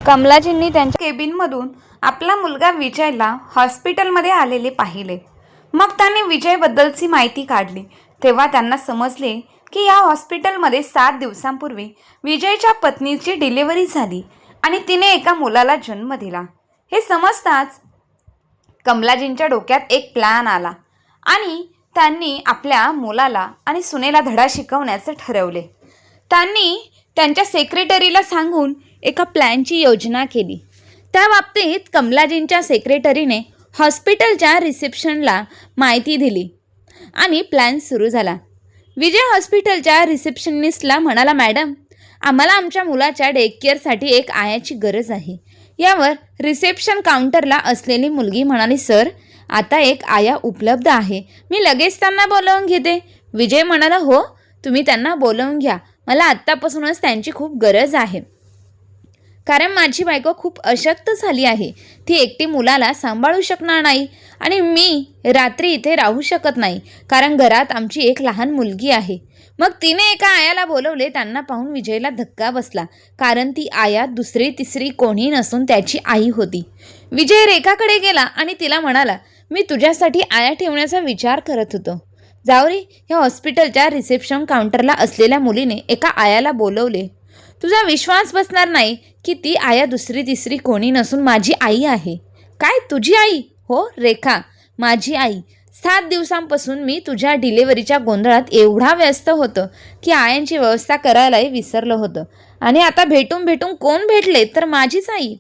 कमलाजींनी त्यांच्या केबिनमधून आपला मुलगा विजयला हॉस्पिटलमध्ये आलेले पाहिले. मग त्यांनी विजयबद्दलची माहिती काढली. तेव्हा त्यांना समजले की या हॉस्पिटलमध्ये 7 दिवसांपूर्वी विजयच्या पत्नीची डिलिव्हरी झाली आणि तिने एका मुलाला जन्म दिला. हे समजताच कमलाजींच्या डोक्यात एक प्लॅन आला आणि त्यांनी आपल्या मुलाला आणि सुनेला धडा शिकवण्याचं ठरवले. त्यांनी त्यांच्या सेक्रेटरीला सांगून एका प्लॅनची योजना केली. त्या बाबतीत कमलाजींच्या सेक्रेटरीने हॉस्पिटलच्या रिसेप्शनला माहिती दिली आणि प्लॅन सुरू झाला. विजय हॉस्पिटलच्या रिसेप्शनिस्टला म्हणाला, मॅडम, आम्हाला आमच्या मुलाच्या डे केअरसाठी एक आयाची गरज आहे. यावर रिसेप्शन काउंटरला असलेली मुलगी म्हणाली, सर, आता एक आया उपलब्ध आहे, मी लगेच त्यांना बोलावून घेते. विजय म्हणाला, हो, तुम्ही त्यांना बोलावून घ्या, मला आत्तापासूनच त्यांची खूप गरज आहे, कारण माझी बायको खूप अशक्त झाली आहे. ती एकटी मुलाला सांभाळू शकणार नाही आणि मी रात्री इथे राहू शकत नाही, कारण घरात आमची एक लहान मुलगी आहे. मग तिने एका आयाला बोलवले. त्यांना पाहून विजयला धक्का बसला, कारण ती आया दुसरी तिसरी कोणी नसून त्याची आई होती. विजय रेखाकडे गेला आणि तिला म्हणाला, मी तुझ्यासाठी आया ठेवण्याचा विचार करत होतो. जाऊ रे. या हॉस्पिटलच्या रिसेप्शन काउंटरला असलेल्या मुलीने एका आयाला बोलवले. तुझा विश्वास बसणार नाही की ती आया दुसरी तिसरी कोणी नसून माझी आई आहे. काय, तुझी आई? हो रेखा, माझी आई. 7 दिवसांपासून मी तुझ्या डिलिव्हरीच्या गोंधळात एवढा व्यस्त होतो की आयांची व्यवस्था करायलाही विसरलं होतं, आणि आता भेटून कोण भेटले तर माझीच आई.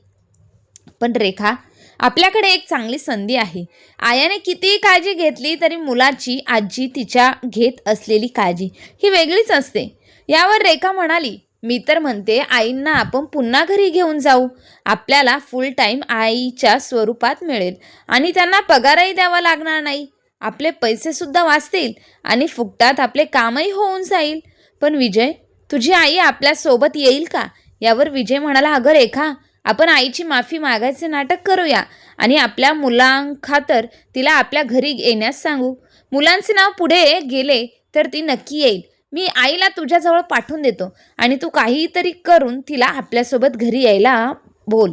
पण रेखा, आपल्याकडे एक चांगली संधी आहे. आयाने कितीही काळजी घेतली तरी मुलाची आजी तिच्या घेत असलेली काळजी ही वेगळीच असते. यावर रेखा म्हणाली, मी तर म्हणते आईंना आपण पुन्हा घरी घेऊन जाऊ. आपल्याला फुल टाईम आईच्या स्वरूपात मिळेल आणि त्यांना पगारही द्यावा लागणार नाही. आपले पैसेसुद्धा वाचतील आणि फुकटात आपले कामही होऊन जाईल. पण विजय, तुझी आई आपल्यासोबत येईल का? यावर विजय म्हणाला, अगं रेखा, आपण आईची माफी मागायचे नाटक करूया आणि आपल्या मुलांखातर तिला आपल्या घरी येण्यास सांगू. मुलांचे नाव पुढे गेले तर ती नक्की येईल. मी आईला तुझ्याजवळ पाठवून देतो आणि तू काहीतरी करून तिला आपल्यासोबत घरी यायला बोल.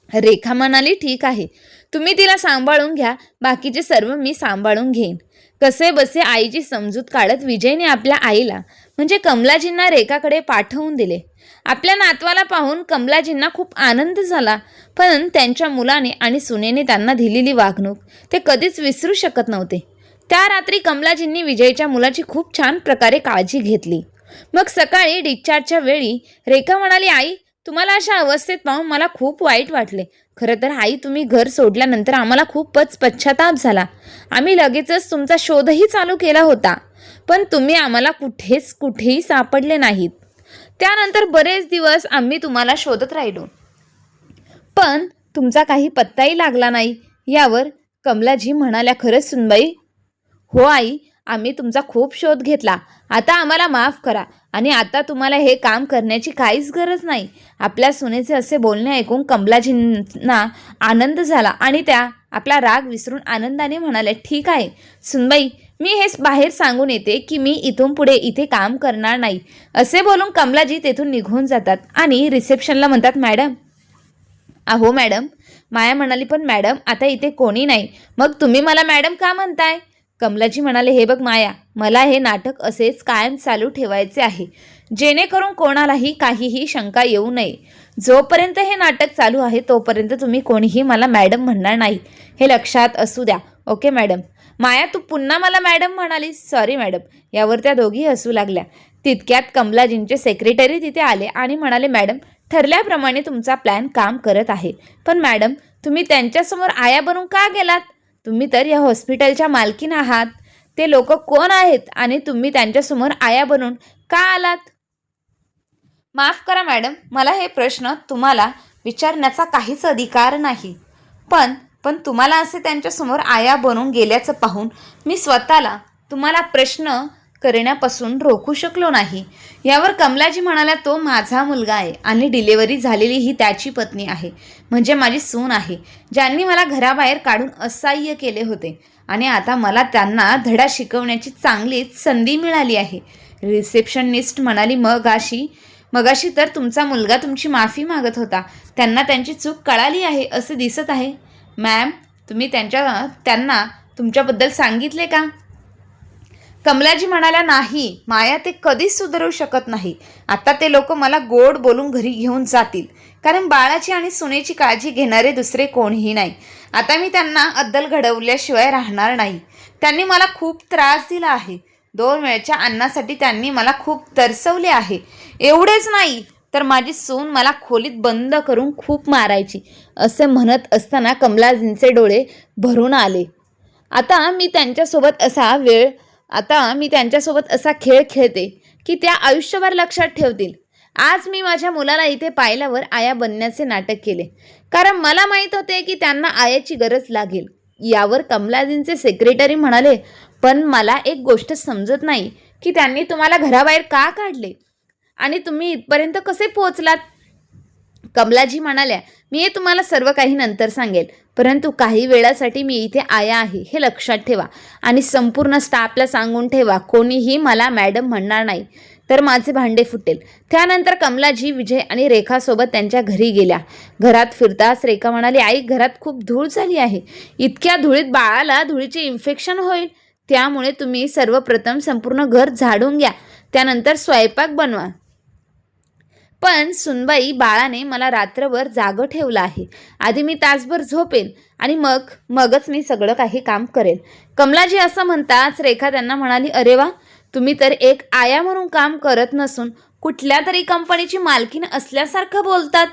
रेखा म्हणाली, ठीक आहे, तुम्ही तिला सांभाळून घ्या, बाकीचे सर्व मी सांभाळून घेईन. कसे बसे आईची समजूत काढत विजयने आपल्या आईला म्हणजे कमलाजींना रेखाकडे पाठवून दिले. आपल्या नातवाला पाहून कमलाजींना खूप आनंद झाला, पण त्यांच्या मुलाने आणि सुनेने त्यांना दिलेली वागणूक ते कधीच विसरू शकत नव्हते. त्या रात्री कमलाजींनी विजयच्या मुलाची खूप छान प्रकारे काळजी घेतली. मग सकाळी डिस्चार्जच्या वेळी रेखा म्हणाली, आई, तुम्हाला अशा अवस्थेत पाहून मला खूप वाईट वाटले. खरं तर आई, तुम्ही घर सोडल्यानंतर आम्हाला खूपच पश्चाताप झाला. आम्ही लगेचच तुमचा शोधही चालू केला होता, पण तुम्ही आम्हाला कुठेही सापडले नाहीत. त्यानंतर बरेच दिवस आम्ही तुम्हाला शोधत राहिलो, पण तुमचा काही पत्ताही लागला नाही. यावर कमलाजी म्हणाल्या, खरंच सुनबाई? हो आई, आम्ही तुमचा खूप शोध घेतला. आता आम्हाला माफ करा आणि आता तुम्हाला हे काम करण्याची काहीच गरज नाही. आपल्या सुनेचे असे बोलणे ऐकून कमलाजींना आनंद झाला आणि त्या आपला राग विसरून आनंदाने म्हणाल्या, ठीक आहे सुनबाई, मी हे बाहेर सांगून येते की मी इथून पुढे इथे काम करणार नाही. असे बोलून कमलाजी तेथून निघून जातात आणि रिसेप्शनला म्हणतात, मॅडम. अहो मॅडम. माया म्हणाली, पण मॅडम, आता इथे कोणी नाही, मग तुम्ही मला मॅडम का म्हणताय? कमलाजी म्हणाले, हे बघ माया, मला हे नाटक असेच कायम चालू ठेवायचे आहे, जेणेकरून कोणालाही काहीही शंका येऊ नये. जोपर्यंत हे नाटक चालू आहे तोपर्यंत तुम्ही कोणीही मला मॅडम म्हणणार नाही, हे लक्षात असू द्या. Okay madam? माया, तू पुन्हा मला मॅडम म्हणाली. Sorry madam. यावर त्या दोघी हसू लागल्या. तितक्यात कमलाजींचे सेक्रेटरी तिथे आले आणि म्हणाले, मॅडम, ठरल्याप्रमाणे तुमचा प्लॅन काम करत आहे, पण मॅडम, तुम्ही त्यांच्यासमोर आया बनून का गेलात? तुम्ही तर या हॉस्पिटलच्या मालकीण आहात. ते लोक कोण आहेत आणि तुम्ही त्यांच्यासमोर आया बनून का आलात? माफ करा मॅडम, मला हे प्रश्न तुम्हाला विचारण्याचा काहीच अधिकार नाही, पण तुम्हाला असे त्यांच्यासमोर आया बनून गेल्याचं पाहून मी स्वतःला तुम्हाला प्रश्न करण्यापासून रोखू शकलो नाही. यावर कमलाजी म्हणाल्या, तो माझा मुलगा आहे आणि डिलिव्हरी झालेली ही त्याची पत्नी आहे, म्हणजे माझी सून आहे, ज्यांनी मला घराबाहेर काढून असह्य केले होते आणि आता मला त्यांना धडा शिकवण्याची चांगलीच संधी मिळाली आहे. रिसेप्शनिस्ट म्हणाली, मग अशी मगाशी तर तुमचा मुलगा तुमची माफी मागत होता. त्यांना त्यांची चूक कळाली आहे असे दिसत आहे. मॅम, तुम्ही त्यांना तुमच्याबद्दल सांगितले का? कमलाजी म्हणाल्या, नाही माया, ते कधीच सुधारू शकत नाही. आता ते लोक मला गोड बोलून घरी घेऊन जातील, कारण बाळाची आणि सुनेची काळजी घेणारे दुसरे कोणीही नाही. आता मी त्यांना अद्दल घडवल्याशिवाय राहणार नाही. त्यांनी मला खूप त्रास दिला आहे. 2 वेळच्या अन्नासाठी त्यांनी मला खूप तरसवले आहे. एवढेच नाही तर माझी सून मला खोलीत बंद करून खूप मारायची. असे म्हणत असताना कमलाजींचे डोळे भरून आले. आता मी त्यांच्यासोबत असा खेळ खेळते की त्या आयुष्यभर लक्षात ठेवतील. आज मी माझ्या मुलाला इथे पाहिल्यावर आया बनण्याचे नाटक केले, कारण मला माहीत होते की त्यांना आयाची गरज लागेल. यावर कमलाजींचे सेक्रेटरी म्हणाले, पण मला एक गोष्ट समजत नाही की त्यांनी तुम्हाला घराबाहेर का काढले आणि तुम्ही इथपर्यंत कसे पोहोचलात? कमलाजी म्हणाल्या, मी हे तुम्हाला सर्व काही नंतर सांगेल, परंतु काही वेळासाठी मी इथे आया आहे हे लक्षात ठेवा आणि संपूर्ण स्टाफला सांगून ठेवा. कोणीही मला मॅडम म्हणणार नाही तर माझे भांडे फुटेल. त्यानंतर कमलाजी विजय आणि रेखासोबत त्यांच्या घरी गेल्या. घरात फिरताच रेखा म्हणाली, आई, घरात खूप धूळ झाली आहे. इतक्या धुळीत बाळाला धुळीचे इन्फेक्शन होईल. त्यामुळे तुम्ही सर्वप्रथम संपूर्ण घर झाडून घ्या, त्यानंतर स्वयंपाक बनवा. पण सुनबाई, बाळाने मला रात्रभर जागं ठेवलं आहे. आधी मी तासभर झोपेन आणि मगच मी सगळं काही काम करेन. कमलाजी असं म्हणताच रेखा त्यांना म्हणाली, अरे वा, तुम्ही तर एक आया म्हणून काम करत नसून कुठल्या तरी कंपनीची मालकीण असल्यासारखं बोलतात.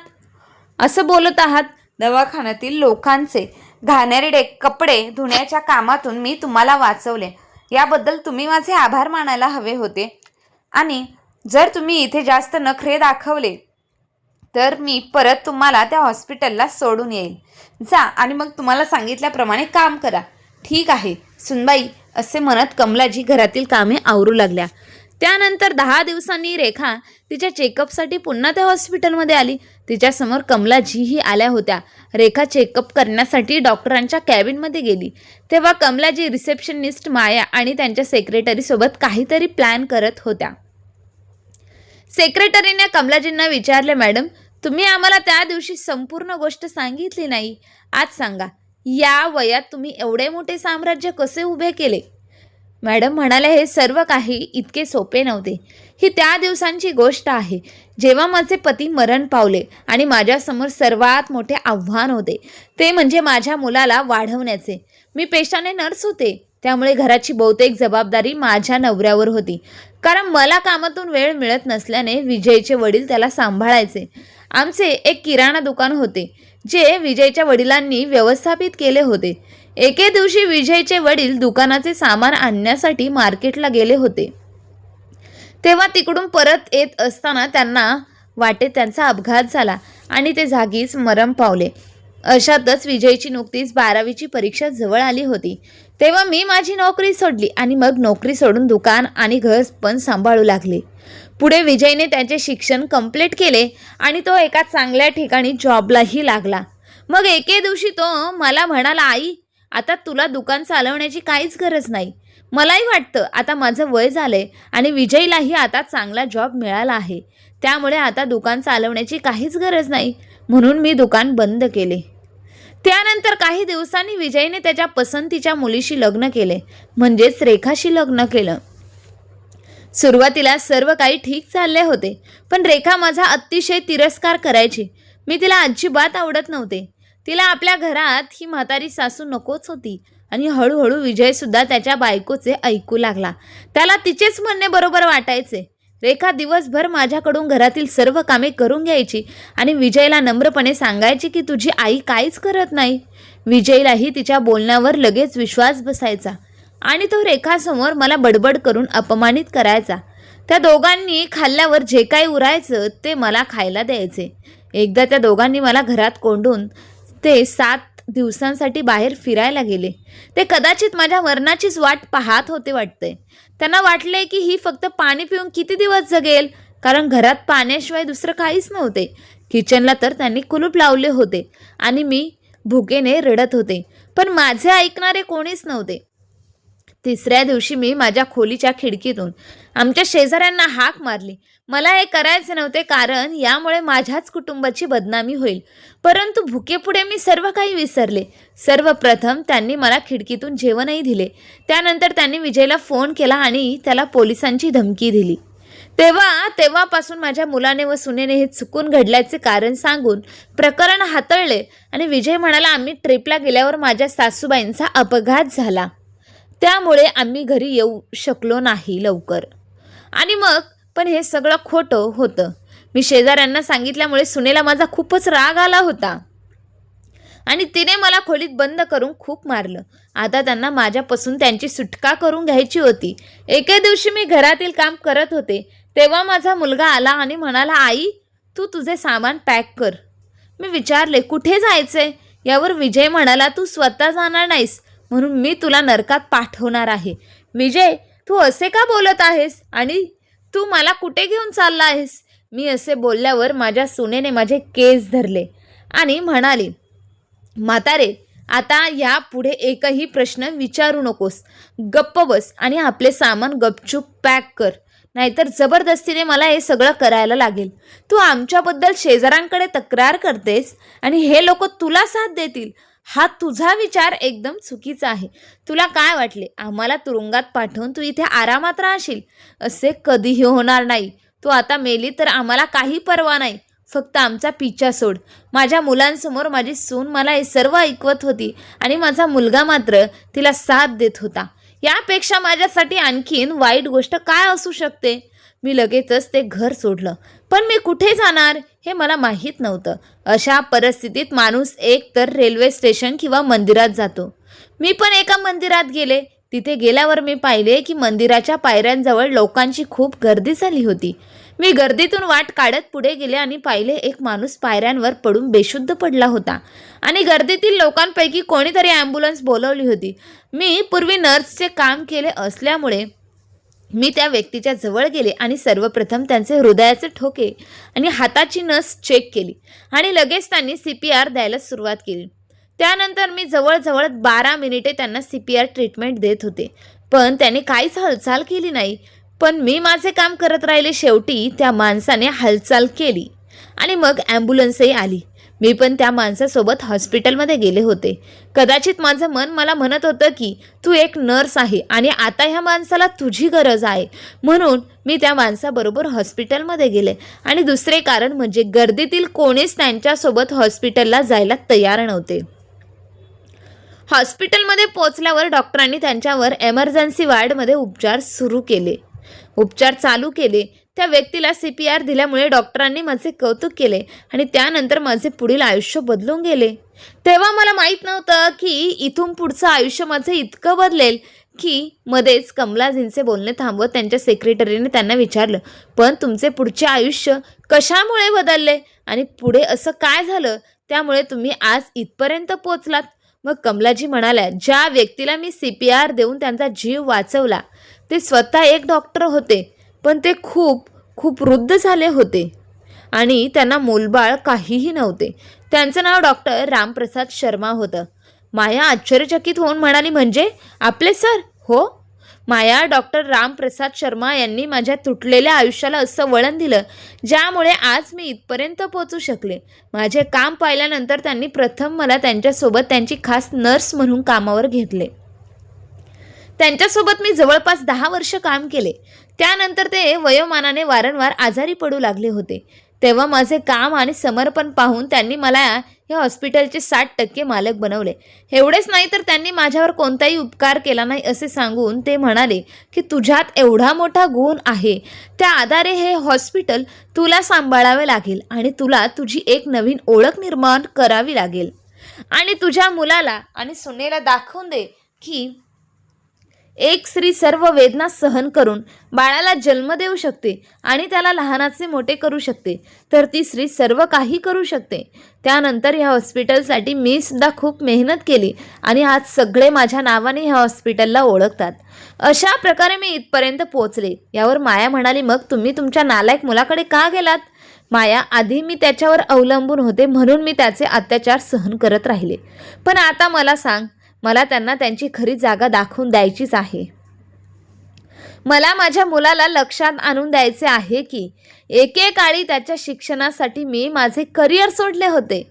असं बोलत आहात. दवाखान्यातील लोकांचे घाणेरडे कपडे धुण्याच्या कामातून मी तुम्हाला वाचवले. याबद्दल तुम्ही माझे आभार मानायला हवे होते. आणि जर तुम्ही इथे जास्त नखरे दाखवले तर मी परत तुम्हाला त्या हॉस्पिटलला सोडून येईल. जा आणि मग तुम्हाला सांगितल्याप्रमाणे काम करा. ठीक आहे सुनबाई, असे म्हणत कमलाजी घरातील कामे आवरू लागल्या. त्यानंतर 10 दिवसांनी रेखा तिच्या चेकअपसाठी पुन्हा त्या हॉस्पिटलमध्ये आली. तिच्यासमोर कमलाजीही आल्या होत्या. रेखा चेकअप करण्यासाठी डॉक्टरांच्या कॅबिनमध्ये गेली. तेव्हा कमलाजी रिसेप्शनिस्ट माया आणि त्यांच्या सेक्रेटरीसोबत काहीतरी प्लॅन करत होत्या. सेक्रेटरीने कमलाजींना विचारले, मॅडम, तुम्ही आम्हाला त्या दिवशी संपूर्ण गोष्ट सांगितली नाही. आज सांगा, या वयात तुम्ही एवढे मोठे साम्राज्य कसे उभे केले? मॅडम म्हणाले, हे सर्व काही इतके सोपे नव्हते. ही त्या दिवसांची गोष्ट आहे जेव्हा माझे पती मरण पावले आणि माझ्यासमोर सर्वात मोठे आव्हान होते, ते म्हणजे माझ्या मुलाला वाढवण्याचे. मी पेशाने नर्स होते, त्यामुळे घराची बहुतेक जबाबदारी माझ्या नवऱ्यावर होती, कारण मला कामातून वेळ मिळत नसल्याने विजयचे वडील त्याला सांभाळायचे. आमचे एक किराणा दुकान होते जे विजयच्या वडिलांनी व्यवस्थापित केले होते. एके दिवशी विजयचे वडील दुकानाचे सामान आणण्यासाठी मार्केटला गेले होते. तेव्हा तिकडून परत येत असताना त्यांना वाटेत त्यांचा अपघात झाला आणि ते जागीच मरण पावले. अशातच विजयची नुकतीच 12वीची परीक्षा जवळ आली होती. तेव्हा मी माझी नोकरी सोडली आणि मग नोकरी सोडून दुकान आणि घर पण सांभाळू लागले. पुढे विजयने त्याचे शिक्षण कंप्लीट केले आणि तो एका चांगल्या ठिकाणी जॉबलाही लागला. मग एके दिवशी तो मला म्हणाला, आई, आता तुला दुकान चालवण्याची काहीच गरज नाही. मलाही वाटतं आता माझं वय झालंय आणि विजयलाही आता चांगला जॉब मिळाला आहे, त्यामुळे आता दुकान चालवण्याची काहीच गरज नाही, म्हणून मी दुकान बंद केले. त्यानंतर काही दिवसांनी विजयने त्याच्या पसंतीच्या मुलीशी लग्न केले, म्हणजेच रेखाशी लग्न केलं. सुरुवातीला सर्व काही ठीक चालले होते, पण रेखा माझा अतिशय तिरस्कार करायची. मी तिला अजिबात आवडत नव्हते. तिला आपल्या घरात ही म्हातारी सासू नकोच होती आणि हळूहळू विजयसुद्धा त्याच्या बायकोचे ऐकू लागला. त्याला तिचेच म्हणणे बरोबर वाटायचे. रेखा दिवसभर माझ्याकडून घरातील सर्व कामे करून घ्यायची आणि विजयला नम्रपणे सांगायची की तुझी आई काहीच करत नाही. विजयलाही तिच्या बोलण्यावर लगेच विश्वास बसायचा आणि तो रेखासमोर मला बडबड करून अपमानित करायचा. त्या दोघांनी खाल्ल्यावर जे काही उरायचं ते मला खायला द्यायचे. एकदा त्या दोघांनी मला घरात कोंडून ते 7 दिवसांसाठी बाहेर फिरायला गेले. ते कदाचित माझ्या मरणाचीच वाट पाहत होते वाटते. त्यांना वाटले की ही फक्त पाणी पिऊन किती दिवस जगेल, कारण घरात पाण्याशिवाय दुसरं काहीच नव्हते. किचनला तर त्यांनी कुलूप लावले होते आणि मी भुकेने रडत होते, पण माझे ऐकणारे कोणीच नव्हते. तिसऱ्या दिवशी मी माझ्या खोलीच्या खिडकीतून आमच्या शेजाऱ्यांना हाक मारली. मला हे करायचे नव्हते, कारण यामुळे माझ्याच कुटुंबाची बदनामी होईल. परंतु भुकेपुढे मी सर्व काही विसरले. सर्वप्रथम त्यांनी मला खिडकीतून जेवणही दिले. त्यानंतर त्यांनी विजयला फोन केला आणि त्याला पोलिसांची धमकी दिली. तेव्हापासून माझ्या मुलाने व सुनेने हे चुकून घडल्याचे कारण सांगून प्रकरण हाताळले आणि विजय म्हणाला, आम्ही ट्रिपला गेल्यावर माझ्या सासूबाईंचा अपघात झाला, त्यामुळे आम्ही घरी येऊ शकलो नाही लवकर. आणि मग पण हे सगळं खोटं होतं. मी शेजाऱ्यांना सांगितल्यामुळे सुनेला माझा खूपच राग आला होता आणि तिने मला खोलीत बंद करून खूप मारलं. आता त्यांना माझ्यापासून त्यांची सुटका करून घ्यायची होती. एके दिवशी मी घरातील काम करत होते, तेव्हा माझा मुलगा आला आणि म्हणाला, आई तू तुझे सामान पॅक कर. मी विचारले, कुठे जायचंय? यावर विजय म्हणाला, तू स्वतः जाणार नाहीस म्हणून मी तुला नरकात पाठवणार आहे. विजय, तू असे का बोलत आहेस आणि तू मला कुठे घेऊन चालला आहेस? मी असे बोलल्यावर माझ्या सुनेने माझे केस धरले आणि म्हणाली, म्हातारे, आता यापुढे एकही प्रश्न विचारू नकोस. गप्प बस आणि आपले सामान गपचूप पॅक कर, नाहीतर जबरदस्तीने मला हे सगळं करायला लागेल. तू आमच्याबद्दल शेजाऱ्यांकडे तक्रार करतेस आणि हे लोक तुला साथ देतील. हा तुझा विचार एकदम चुकीचा आहे. तुला काय वाटले, आम्हाला तुरुंगात पाठवून तू इथे आरामात राहशील? असे कधीही होणार नाही. तू आता मेली तर आम्हाला काही पर्वा नाही, फक्त आमचा पिच्छा सोड. माझ्या मुलांसमोर माझी सून मला हे सर्व ऐकवत होती आणि माझा मुलगा मात्र तिला साथ देत होता. यापेक्षा माझ्यासाठी आणखीन वाईट गोष्ट काय असू शकते? मी लगेचच ते घर सोडलं. पण मी कुठे जाणार हे मला माहीत नव्हतं. अशा परिस्थितीत माणूस एक तर रेल्वे स्टेशन किंवा मंदिरात जातो. मी पण एका मंदिरात गेले. तिथे गेल्यावर मी पाहिले की मंदिराच्या पायऱ्यांजवळ लोकांची खूप गर्दी झाली होती. मी गर्दीतून वाट काढत पुढे गेले आणि पाहिले, एक माणूस पायऱ्यांवर पडून बेशुद्ध पडला होता आणि गर्दीतील लोकांपैकी कोणीतरी ॲम्ब्युलन्स बोलवली होती. मी पूर्वी नर्सचे काम केले असल्यामुळे मी त्या व्यक्तीच्या जवळ गेले आणि सर्वप्रथम त्यांचे हृदयाचे ठोके आणि हाताची नस चेक केली आणि लगेच त्यांनी CPR द्यायला सुरुवात केली. त्यानंतर मी जवळजवळ 12 मिनिटे त्यांना CPR ट्रीटमेंट देत होते, पण त्यांनी काहीच हालचाल केली नाही. पण मी माझे काम करत राहिले. शेवटी त्या माणसाने हालचाल केली आणि मग ॲम्ब्युलन्सही आली. मी पण त्या माणसासोबत हॉस्पिटलमध्ये गेले होते. कदाचित माझं मन मला म्हणत होतं की तू एक नर्स आहे आणि आता ह्या माणसाला तुझी गरज आहे, म्हणून मी त्या माणसाबरोबर हॉस्पिटलमध्ये गेले. आणि दुसरे कारण म्हणजे गर्दीतील कोणीच त्यांच्यासोबत हॉस्पिटलला जायला तयार नव्हते. हॉस्पिटलमध्ये पोचल्यावर डॉक्टरांनी त्यांच्यावर एमर्जन्सी वॉर्डमध्ये उपचार चालू केले. त्या व्यक्तीला CPR दिल्यामुळे डॉक्टरांनी माझे कौतुक केले आणि त्यानंतर माझे पुढील आयुष्य बदलून गेले. तेव्हा मला माहीत नव्हतं की इथून पुढचं आयुष्य माझं इतकं बदलेल की मध्येच कमलाजींचे बोलणे थांबवत त्यांच्या सेक्रेटरीने त्यांना विचारलं, पण तुमचे पुढचे आयुष्य कशामुळे बदलले आणि पुढे असं काय झालं त्यामुळे तुम्ही आज इथपर्यंत पोचलात? मग कमलाजी म्हणाल्या, ज्या व्यक्तीला मी CPR देऊन त्यांचा जीव वाचवला ते स्वतः एक डॉक्टर होते, पण ते खूप वृद्ध झाले होते आणि त्यांना मूलबाळ काहीही नव्हते. त्यांचं नाव डॉक्टर रामप्रसाद शर्मा होतं. माया आश्चर्यचकित होऊन म्हणाली, म्हणजे आपले सर? हो. माया, डॉक्टर रामप्रसाद शर्मा यांनी माझ्या तुटलेल्या आयुष्याला असं वळण दिलं ज्यामुळे आज मी इथपर्यंत पोहोचू शकले. माझे काम पाहिल्यानंतर त्यांनी प्रथम मला त्यांच्यासोबत त्यांची खास नर्स म्हणून कामावर घेतले. त्यांच्यासोबत मी जवळपास 10 वर्ष काम केले. त्यानंतर ते वयोमानाने वारंवार आजारी पडू लागले होते. तेव्हा माझे काम आणि समर्पण पाहून त्यांनी मला या हॉस्पिटलचे 60% मालक बनवले. एवढेच नाही तर त्यांनी माझ्यावर कोणताही उपकार केला नाही असे सांगून ते म्हणाले की तुझ्यात एवढा मोठा गुण आहे, त्या आधारे हे हॉस्पिटल तुला सांभाळावे लागेल आणि तुला तुझी एक नवीन ओळख निर्माण करावी लागेल आणि तुझ्या मुलाला आणि सुनेला दाखवून दे की एक स्त्री सर्व वेदना सहन करून बाळाला जन्म देऊ शकते आणि त्याला लहानाचे मोठे करू शकते, तर ती स्त्री सर्व काही करू शकते. त्यानंतर ह्या हॉस्पिटलसाठी मी सुद्धा खूप मेहनत केली आणि आज सगळे माझ्या नावाने ह्या हॉस्पिटलला ओळखतात. अशा प्रकारे मी इथपर्यंत पोहोचले. यावर माया म्हणाली, मग तुम्ही तुमच्या नालायक मुलाकडे का गेलात? माया, आधी मी त्याच्यावर अवलंबून होते म्हणून मी त्याचे अत्याचार सहन करत राहिले, पण आता मला सांग, मला त्यांना त्यांची खरी जागा दाखवून द्यायचीच आहे. मला माझ्या मुलाला लक्षात आणून द्यायचे आहे की एकेकाळी त्याच्या शिक्षणासाठी मी माझे करिअर सोडले होते.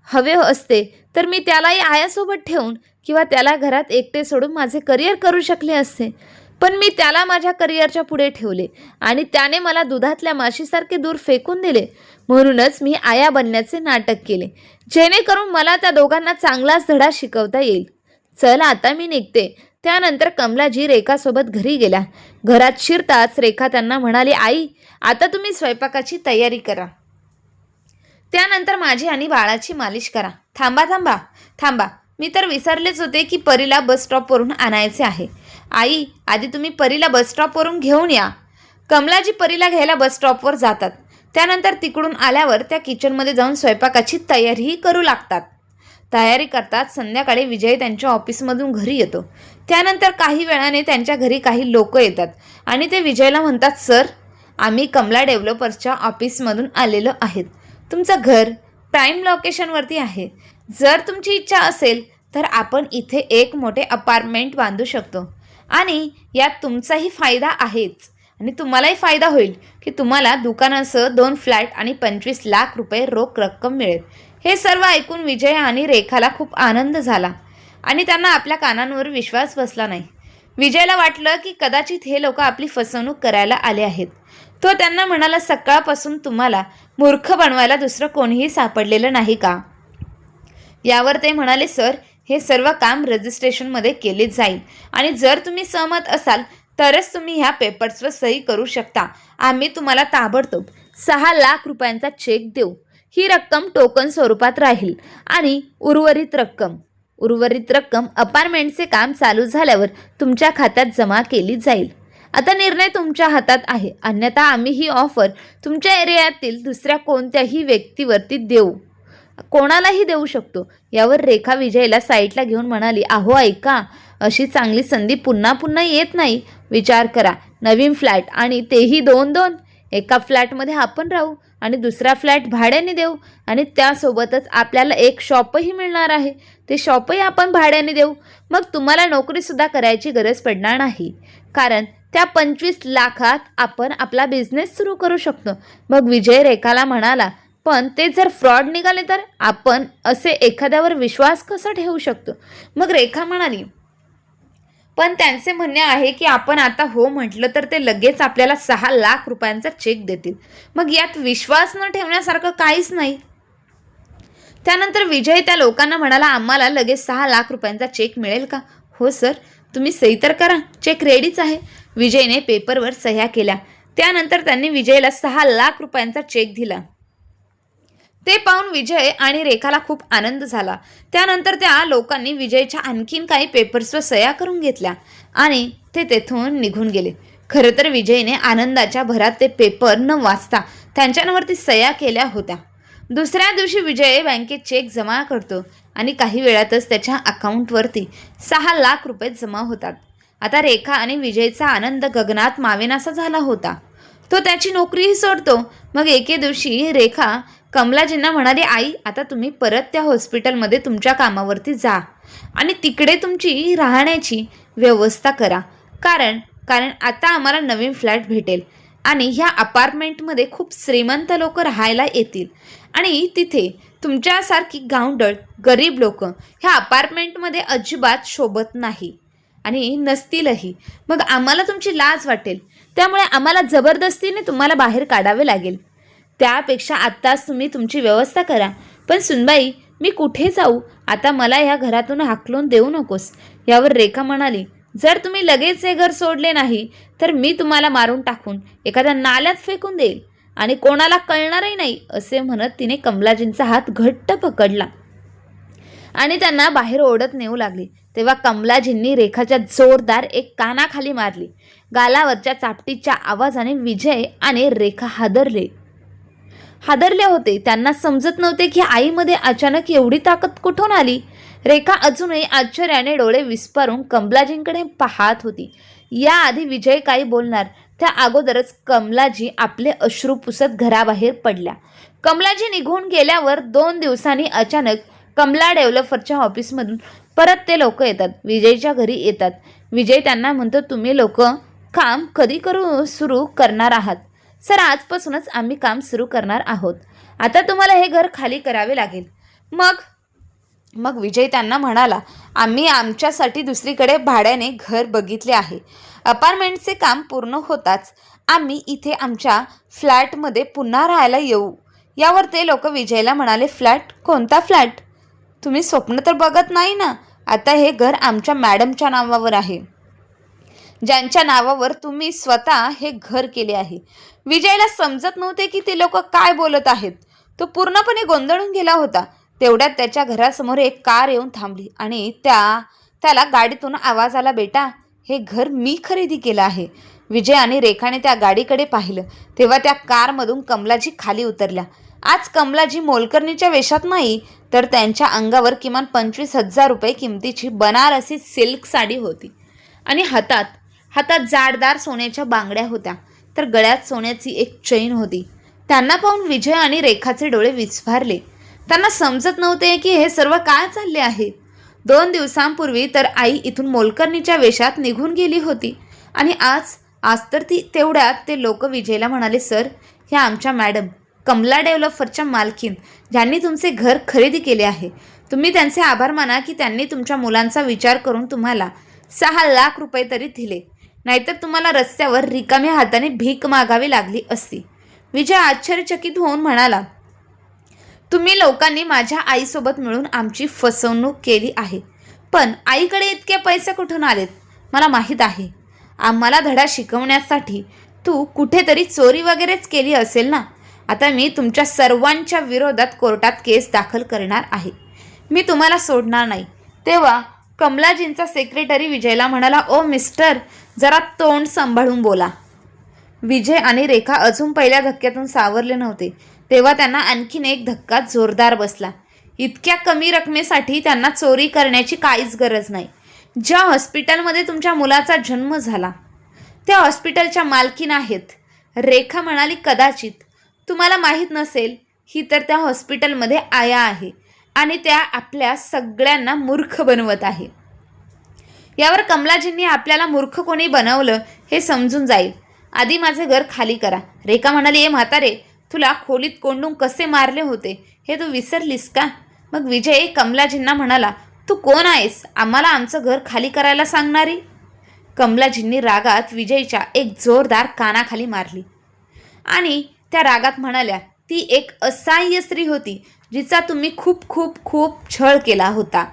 हवे असते तर मी त्यालाही आयासोबत ठेवून किंवा त्याला घरात एकटे सोडून माझे करिअर करू शकले असते. पण मी त्याला माझ्या करिअरच्या पुढे ठेवले आणि त्याने मला दुधातल्या माशीसारखे दूर फेकून दिले. म्हणूनच मी आया बनण्याचे नाटक केले, जेणेकरून मला त्या दोघांना चांगलाच धडा शिकवता येईल. चल आता मी निघते. त्यानंतर कमलाजी रेखासोबत घरी गेल्या. घरात शिरताच रेखा त्यांना म्हणाली, आई आता तुम्ही स्वयंपाकाची तयारी करा. त्यानंतर माझी आणि बाळाची मालिश करा. थांबा, मी तर विसरलेच होते की परीला बस स्टॉपवरून आणायचे आहे. आई आधी तुम्ही परीला बस स्टॉपवरून घेऊन या. कमलाजी परीला घ्यायला बस स्टॉपवर जातात. त्यानंतर तिकडून आल्यावर त्या किचनमध्ये जाऊन स्वयंपाकाची तयारीही करू लागतात. तयारी करतात. संध्याकाळी विजय त्यांच्या ऑफिसमधून घरी येतो. त्यानंतर काही वेळाने त्यांच्या घरी काही लोक येतात आणि ते विजयला म्हणतात, सर आम्ही कमला डेव्हलपर्सच्या ऑफिसमधून आलेलो आहेत. तुमचं घर प्राईम लोकेशनवरती आहे. जर तुमची इच्छा असेल तर आपण इथे एक मोठे अपार्टमेंट बांधू शकतो आणि यात तुमचाही फायदा आहेच आणि तुम्हालाही फायदा होईल की तुम्हाला दुकानासह 2 फ्लॅट आणि 25 लाख रुपये रोख रक्कम मिळेल. हे सर्व ऐकून विजय आणि रेखाला खूप आनंद झाला आणि त्यांना आपल्या कानांवर विश्वास बसला नाही. विजयला वाटलं की कदाचित हे लोक आपली फसवणूक करायला आले आहेत. तो त्यांना म्हणाला, सकाळपासून तुम्हाला मूर्ख बनवायला दुसरं कोणीही सापडलेलं नाही का? यावर ते म्हणाले, सर हे सर्व काम रजिस्ट्रेशनमध्ये केले जाईल आणि जर तुम्ही सहमत असाल तरच तुम्ही ह्या पेपर्सवर सही करू शकता. आम्ही तुम्हाला ताबडतोब 6 लाख रुपयांचा चेक देऊ. ही रक्कम टोकन स्वरूपात राहील आणि उर्वरित रक्कम अपार्टमेंटचे काम चालू झाल्यावर तुमच्या खात्यात जमा केली जाईल. आता निर्णय तुमच्या हातात आहे. अन्यथा आम्ही ही ऑफर तुमच्या एरियातील दुसऱ्या कोणत्याही व्यक्तीवरती कोणालाही देऊ शकतो. यावर रेखा विजयला साईडला घेऊन म्हणाली, अहो ऐका, अशी चांगली संधी पुन्हा येत नाही. विचार करा, नवीन फ्लॅट आणि तेही 2-2. एका फ्लॅटमध्ये आपण राहू आणि दुसरा फ्लॅट भाड्याने देऊ आणि त्यासोबतच आपल्याला एक शॉपही मिळणार आहे. ते शॉपही आपण भाड्याने देऊ. मग तुम्हाला नोकरीसुद्धा करायची गरज पडणार नाही, कारण त्या 25 लाखात आपण आपला बिझनेस सुरू करू शकतो. मग विजय रेखाला म्हणाला, पण ते जर फ्रॉड निघाले तर आपण असे एखाद्यावर विश्वास कसा ठेवू शकतो? मग रेखा म्हणाली, पण त्यांचे म्हणणे आहे की आपण आता हो म्हटलं तर ते लगेच आपल्याला 6 लाख रुपयांचा चेक देतील. मग यात विश्वास न ठेवण्यासारखं काहीच नाही. त्यानंतर विजय त्या लोकांना म्हणाला, आम्हाला लगेच 6 लाख रुपयांचा चेक मिळेल का? हो सर, तुम्ही सही तर करा, चेक रेडीच आहे. विजयने पेपरवर सह्या केल्या. त्यानंतर त्यांनी विजयला 6 लाख रुपयांचा चेक दिला. ते पाहून विजय आणि रेखाला खूप आनंद झाला. त्यानंतर त्या लोकांनी विजयच्या आणखीन काही पेपर्सवर सह्या करून घेतल्या आणि ते तेथून निघून गेले. खरं तर विजयने आनंदाच्या भरात ते पेपर न वाचता त्यांच्यावरती सह्या केल्या होत्या. दुसऱ्या दिवशी विजय बँकेत चेक जमा करतो आणि काही वेळातच त्याच्या अकाउंटवरती 6 लाख रुपये जमा होतात. आता रेखा आणि विजयचा आनंद गगनात मावेनासा झाला होता. तो त्याची नोकरीही सोडतो. मग एके दिवशी रेखा कमलाजींना म्हणाली, आई आता तुम्ही परत त्या हॉस्पिटलमध्ये तुमच्या कामावरती जा आणि तिकडे तुमची राहण्याची व्यवस्था करा, कारण आता आम्हाला नवीन फ्लॅट भेटेल आणि ह्या अपार्टमेंटमध्ये खूप श्रीमंत लोक राहायला येतील आणि तिथे तुमच्यासारखी गावंढळ गरीब लोक ह्या अपार्टमेंटमध्ये अजिबात शोभत नाही आणि नसतीलही. मग आम्हाला तुमची लाज वाटेल. त्यामुळे आम्हाला जबरदस्तीने तुम्हाला बाहेर काढावे लागेल. त्यापेक्षा आत्ताच तुम्ही तुमची व्यवस्था करा. पण सुनबाई, मी कुठे जाऊ? आता मला ह्या घरातून हाकलून देऊ नकोस. यावर रेखा म्हणाली, जर तुम्ही लगेच हे घर सोडले नाही तर मी तुम्हाला मारून टाकून एखाद्या नाल्यात फेकून देईल आणि कोणाला कळणारही नाही. असे म्हणत तिने कमलाजींचा हात घट्ट पकडला आणि त्यांना बाहेर ओढत नेऊ लागली. तेव्हा कमलाजींनी रेखाच्या जोरदार एक कानाखाली मारली. गालावरच्या चापटीच्या आवाजाने विजय आणि रेखा हादरले होते. त्यांना समजत नव्हते की आईमध्ये अचानक एवढी ताकद कुठून आली. रेखा अजूनही आश्चर्याने डोळे विस्फारून कमलाजींकडे पाहत होती. याआधी विजय काही बोलणार त्या अगोदरच कमलाजी आपले अश्रू पुसत घराबाहेर पडल्या. कमलाजी निघून गेल्यावर 2 दिवसांनी अचानक कमला डेव्हलपरच्या ऑफिसमधून परत ते लोक येतात. विजयच्या घरी येतात. विजय त्यांना म्हणतो, तुम्ही लोक काम कधी सुरू करणार आहात? सर, आजपासूनच आम्ही काम सुरू करणार आहोत. आता तुम्हाला हे घर खाली करावे लागेल. मग विजय त्यांना म्हणाला, आम्ही आमच्यासाठी दुसरीकडे भाड्याने घर बघितले आहे. अपार्टमेंटचे काम पूर्ण होताच आम्ही इथे आमच्या फ्लॅटमध्ये पुन्हा राहायला येऊ. यावर ते लोक विजयला म्हणाले, फ्लॅट? कोणता फ्लॅट? तुम्ही स्वप्न तर बघत नाही ना? आता हे घर आमच्या मॅडमच्या नावावर आहे, ज्यांच्या नावावर तुम्ही स्वतः हे घर केले आहे. विजयला समजत नव्हते की ते लोक काय बोलत आहेत. तो पूर्णपणे गोंधळून गेला होता. तेवढ्यात त्याच्या घरासमोर एक कार येऊन थांबली आणि त्याला गाडीतून आवाज आला, बेटा, हे घर मी खरेदी केलं आहे. विजय आणि रेखाने त्या गाडीकडे पाहिलं तेव्हा त्या कारमधून कमलाजी खाली उतरल्या. आज कमलाजी मोलकरणीच्या वेशात नाही, तर त्यांच्या अंगावर किमान 25,000 रुपये किमतीची बनारसी सिल्क साडी होती आणि हातात जाडदार सोन्याच्या बांगड्या होत्या, तर गळ्यात सोन्याची एक चैन होती. त्यांना पाहून विजय आणि रेखाचे डोळे विस्फारले. त्यांना समजत नव्हते की हे सर्व काय चालले आहे. 2 दिवसांपूर्वी तर आई इथून मोलकरणीच्या वेशात निघून गेली होती आणि आज तर तेवढ्यात ते लोक विजयला म्हणाले, सर, ह्या आमच्या मॅडम, कमला डेव्हलपरच्या मालकीन, ज्यांनी तुमचे घर खरेदी केले आहे. तुम्ही त्यांचे आभार माना की त्यांनी तुमच्या मुलांचा विचार करून तुम्हाला 6 लाख रुपये तरी दिले, नाहीतर तुम्हाला रस्त्यावर रिकाम्या हाताने भीक मागावी लागली असती. विजय आश्चर्यचकित होऊन म्हणाला, तुम्ही लोकांनी माझ्या आईसोबत मिळून आमची फसवणूक केली आहे. पण आईकडे इतके पैसे कुठून आलेत? मला माहीत आहे. आम्हाला धडा शिकवण्यासाठी तू कुठेतरी चोरी वगैरेच केली असेल ना? आता मी तुमच्या सर्वांच्या विरोधात कोर्टात केस दाखल करणार आहे. मी तुम्हाला सोडणार नाही. तेव्हा कमलाजींचा सेक्रेटरी विजयला म्हणाला, ओ मिस्टर, जरा तोंड सांभाळून बोला. विजय आणि रेखा अजून पहिल्या धक्क्यातून सावरले नव्हते तेव्हा त्यांना आणखीन एक धक्का जोरदार बसला. इतक्या कमी रकमेसाठी त्यांना चोरी करण्याची काहीच गरज नाही. ज्या हॉस्पिटलमध्ये तुमच्या मुलाचा जन्म झाला त्या हॉस्पिटलच्या मालकीण आहेत. रेखा म्हणाली, कदाचित तुम्हाला माहीत नसेल, ही तर त्या हॉस्पिटलमध्ये आया आहे आणि त्या आपल्या सगळ्यांना मूर्ख बनवत आहे. यावर कमलाजींनी आपल्याला मूर्ख कोणी बनवलं हे समजून जाईल. आधी माझे घर खाली करा. रेखा म्हणाली, ए म्हातारे, तुला खोलीत कोंडून कसे मारले होते हे तू विसरलीस का? मग विजय कमलाजींना म्हणाला, तू कोण आहेस आम्हाला आमचं घर खाली करायला सांगणारी? कमलाजींनी रागात विजयच्या एक जोरदार कानाखाली मारली आणि त्या रागात म्हणाल्या, ती एक असहाय्य स्त्री होती जिचा तुम्ही खूप खूप खूप छळ केला होता.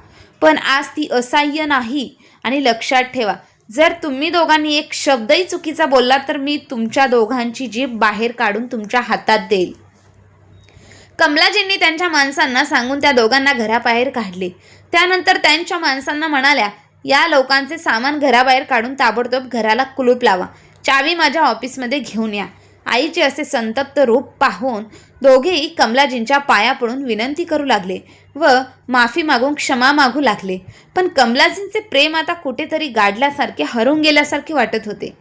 पण आज ती असहाय्य नाही. आणि लक्षात ठेवा, जर तुम्ही दोघांनी एक शब्दही चुकीचा बोलला तर मी तुमच्या दोघांची जीभ बाहेर काढून तुमच्या हातात देईल. कमलाजींनी त्यांच्या माणसांना सांगून त्या दोघांना घराबाहेर काढले. त्यानंतर त्यांच्या माणसांना म्हणाल्या, या लोकांचे सामान घराबाहेर काढून ताबडतोब घराला कुलूप लावा. चावी माझ्या ऑफिसमध्ये घेऊन या. आईचे असे संतप्त रूप पाहून दोघेही कमलाजींच्या पाया पडून विनंती करू लागले व माफी मागून क्षमा मागू लागले. पण कमलाजींचे प्रेम आता कुठेतरी गाडल्यासारखे, हरून गेल्यासारखे वाटत होते.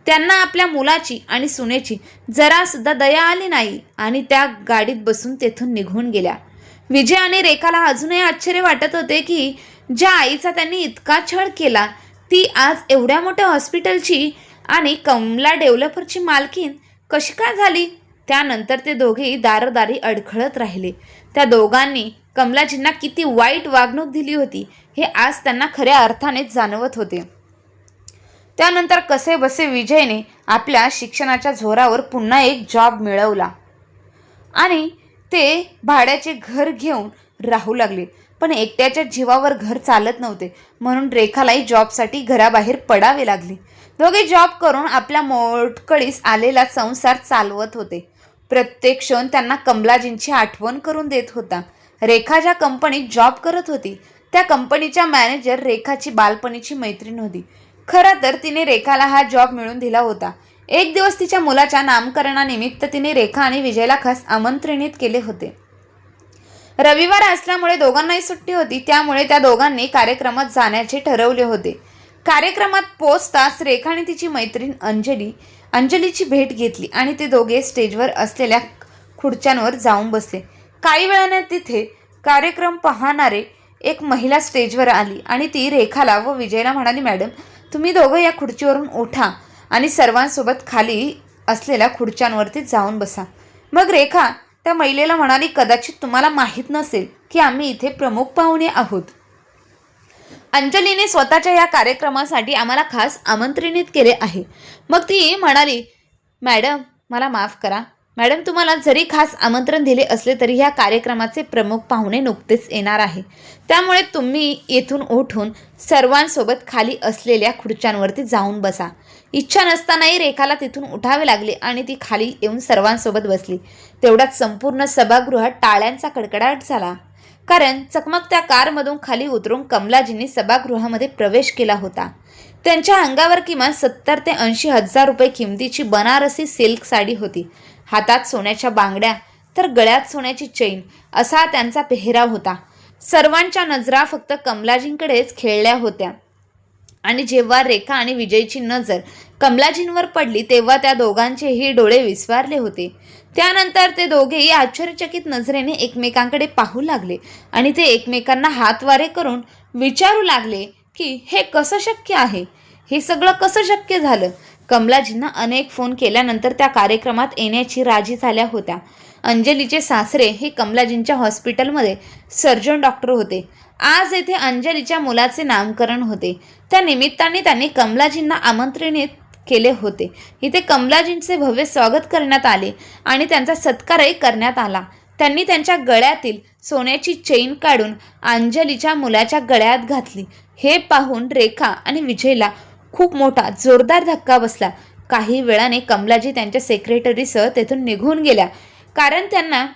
त्यांना आपल्या मुलाची आणि सुनेची जरासुद्धा दया आली नाही आणि त्या गाडीत बसून तेथून निघून गेल्या. विजय आणि रेखाला अजूनही आश्चर्य वाटत होते की ज्या आईचा त्यांनी इतका छळ केला ती आज एवढ्या मोठ्या हॉस्पिटलची आणि कमला डेव्हलपरची मालकीण कशी काय झाली. त्यानंतर ते दोघेही दारोदारी अडखळत राहिले. त्या दोघांनी कमलाजींना किती वाईट वागणूक दिली होती हे आज त्यांना खऱ्या अर्थानेच जाणवत होते. त्यानंतर कसेबसे विजयने आपल्या शिक्षणाच्या जोरावर पुन्हा एक जॉब मिळवला आणि ते भाड्याचे घर घेऊन राहू लागले. पण एकट्याच्या जीवावर घर चालत नव्हते म्हणून रेखालाही जॉबसाठी घराबाहेर पडावे लागले. दोघे जॉब करून आपल्या मोडकळीस आलेला संसार चालवत होते. प्रत्येक क्षण त्यांना कमलाजींची आठवण करून देत होता. रेखा ज्या कंपनीत जॉब करत होती त्या कंपनीच्या मॅनेजर रेखाची बालपणीची मैत्रीण होती. खरं तर तिने रेखाला हा जॉब मिळवून दिला होता. एक दिवस तिच्या मुलाच्या नामकरणानिमित्त तिने रेखा आणि विजयला खास आमंत्रित केले होते. रविवार असल्यामुळे दोघांनाही सुट्टी होती, त्यामुळे त्या दोघांनी कार्यक्रमात जाण्याचे ठरवले होते. कार्यक्रमात पोचताच रेखाने तिची मैत्रीण अंजलीची भेट घेतली आणि ते दोघे स्टेजवर असलेल्या खुर्च्यांवर जाऊन बसले. काही वेळाने तिथे कार्यक्रम पाहणारे एक महिला स्टेजवर आली आणि ती रेखाला व विजयला म्हणाली, मॅडम तुम्ही दोघं या खुर्चीवरून उठा आणि सर्वांसोबत खाली असलेल्या खुर्च्यांवरती जाऊन बसा. मग रेखा त्या महिलेला म्हणाली, कदाचित तुम्हाला माहीत नसेल की आम्ही इथे प्रमुख पाहुणे आहोत. अंजलीने स्वतःच्या या कार्यक्रमासाठी आम्हाला खास आमंत्रित केले आहे. मग ती म्हणाली, मॅडम मला माफ करा मॅडम, तुम्हाला जरी खास आमंत्रण दिले असले तरी ह्या कार्यक्रमाचे प्रमुख पाहुणे नुकतेच येणार आहे, त्यामुळे तुम्ही येथून उठून सर्वांसोबत खाली असलेल्या खुर्च्यांवरती जाऊन बसा. इच्छा नसतानाही रेखाला तिथून उठावे लागले आणि ती खाली येऊन सर्वांसोबत बसली. तेवढ्यात संपूर्ण सभागृहात टाळ्यांचा कडकडाट झाला, कारण चकमकत्या कारमधून खाली उतरून कमलाजींनी सभागृहामध्ये प्रवेश केला होता. त्यांच्या अंगावर किमान 70 ते 80 हजार रुपये किमतीची बनारसी सिल्क साडी होती. हातात सोन्याच्या बांगड्या तर गळ्यात सोन्याची चैन असा त्यांचा पेहराव होता. सर्वांच्या नजरा फक्त कमलाजींकडेच खेळल्या होत्या आणि जेव्हा रेखा आणि विजयची नजर कमलाजींवर पडली तेव्हा त्या दोघांचेही डोळे विस्फारले होते. त्यानंतर ते दोघेही आश्चर्यचकित नजरेने एकमेकांकडे पाहू लागले आणि ते एकमेकांना हातवारे करून विचारू लागले की हे कसं शक्य आहे, हे सगळं कसं शक्य झालं. कमलाजींना अनेक फोन केल्यानंतर त्या कार्यक्रमात येण्याची राजी झाल्या होत्या. अंजलीचे सासरे हे कमलाजींच्या हॉस्पिटलमध्ये सर्जन डॉक्टर होते. आज येथे अंजलीच्या मुलाचे नामकरण होते. त्या निमित्ताने त्यांनी कमलाजींना आमंत्रित केले होते. इथे कमलाजींचे भव्य स्वागत करण्यात आले आणि त्यांचा सत्कारही करण्यात आला. त्यांनी त्यांच्या गळ्यातील सोन्याची चेन काढून अंजलीच्या मुलाच्या गळ्यात घातली. हे पाहून रेखा आणि विजयला खूप मोठा जोरदार धक्का बसला. काही वेळाने कमलाजी त्यांच्या सेक्रेटरीसह तेथून निघून गेल्या, कारण त्यांना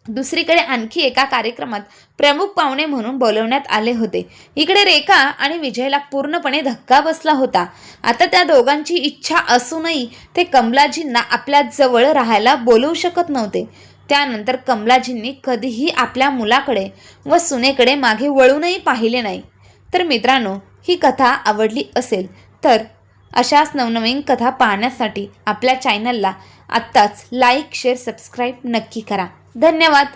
दुसरीकडे आणखी एका कार्यक्रमात प्रमुख पाहुणे म्हणून बोलवण्यात आले होते. इकडे रेखा आणि विजयला पूर्णपणे धक्का बसला होता. आता त्या दोघांची इच्छा असूनही ते कमलाजींना आपल्या जवळ राहायला बोलवू शकत नव्हते. त्यानंतर कमलाजींनी कधीही आपल्या मुलाकडे व सुनेकडे मागे वळूनही पाहिले नाही. तर मित्रांनो, ही कथा आवडली असेल तर अशाच नवनवीन कथा पाहण्यासाठी आपल्या चॅनलला आत्ताच लाईक, शेअर, सबस्क्राईब नक्की करा. धन्यवाद.